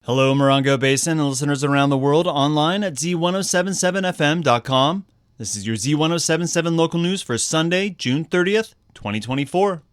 Hello, Morongo Basin and listeners around the world online at Z107.7 FM.com. This is your Z107.7 Local News for Sunday, June 30th, 2024.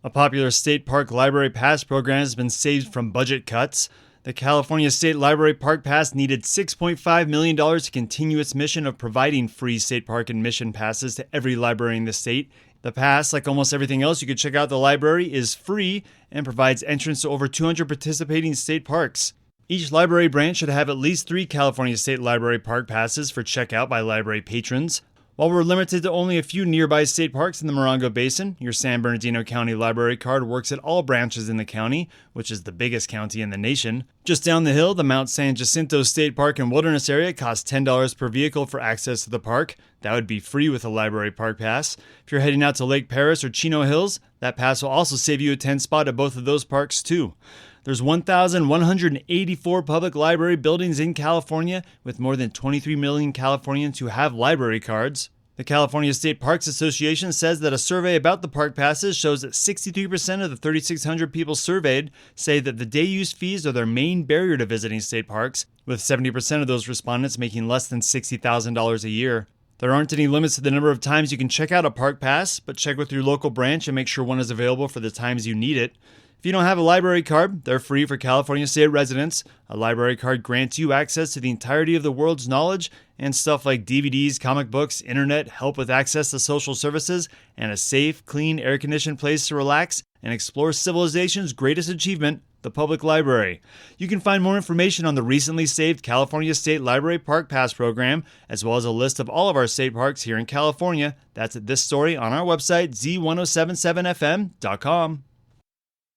A popular state park library pass program has been saved from budget cuts. The California State Library Park Pass needed $6.5 million to continue its mission of providing free state park admission passes to every library in the state. The pass, like almost everything else you could check out at the library, is free and provides entrance to over 200 participating state parks. Each library branch should have at least 3 California State Library Park passes for checkout by library patrons. While we're limited to only a few nearby state parks in the Morongo Basin, your San Bernardino County Library card works at all branches in the county, which is the biggest county in the nation. Just down the hill, the Mount San Jacinto State Park and Wilderness area costs $10 per vehicle for access to the park. That would be free with a library park pass. If you're heading out to Lake Paris or Chino Hills, that pass will also save you a 10 spot at both of those parks too. There's 1,184 public library buildings in California, with more than 23 million Californians who have library cards. The California State Parks Association says that a survey about the park passes shows that 63% of the 3,600 people surveyed say that the day-use fees are their main barrier to visiting state parks, with 70% of those respondents making less than $60,000 a year. There aren't any limits to the number of times you can check out a park pass, but check with your local branch and make sure one is available for the times you need it. If you don't have a library card, they're free for California state residents. A library card grants you access to the entirety of the world's knowledge and stuff like DVDs, comic books, internet, help with access to social services, and a safe, clean, air-conditioned place to relax and explore civilization's greatest achievement, the public library. You can find more information on the recently saved California State Library Park Pass program, as well as a list of all of our state parks here in California. That's at this story on our website, Z107.7FM.com.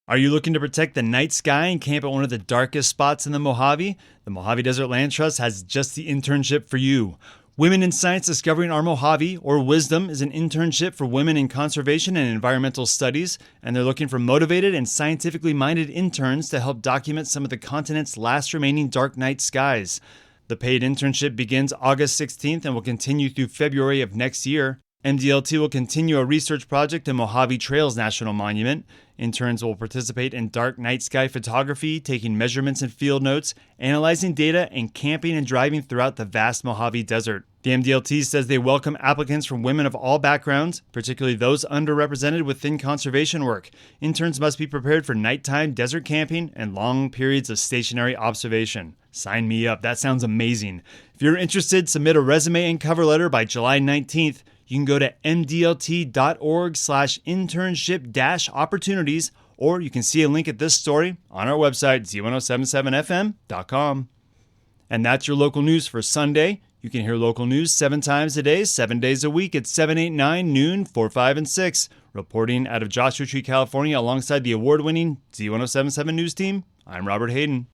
Are you looking to protect the night sky and camp at one of the darkest spots in the Mojave? The Mojave Desert Land Trust has just the internship for you. Women in Science Discovering Our Mojave, or WISDOM, is an internship for women in conservation and environmental studies, and they're looking for motivated and scientifically minded interns to help document some of the continent's last remaining dark night skies. The paid internship begins August 16th and will continue through February of next year. MDLT will continue a research project in Mojave Trails National Monument. Interns will participate in dark night sky photography, taking measurements and field notes, analyzing data, and camping and driving throughout the vast Mojave Desert. The MDLT says they welcome applicants from women of all backgrounds, particularly those underrepresented within conservation work. Interns must be prepared for nighttime desert camping and long periods of stationary observation. Sign me up. That sounds amazing. If you're interested, submit a resume and cover letter by July 19th. You can go to mdlt.org/internship-opportunities, or you can see a link at this story on our website, Z107.7FM.com. And that's your local news for Sunday. You can hear local news 7 times a day, 7 days a week at 7, 8, 9, noon, 4, 5, and 6. Reporting out of Joshua Tree, California, alongside the award-winning Z107.7 News team, I'm Robert Hayden.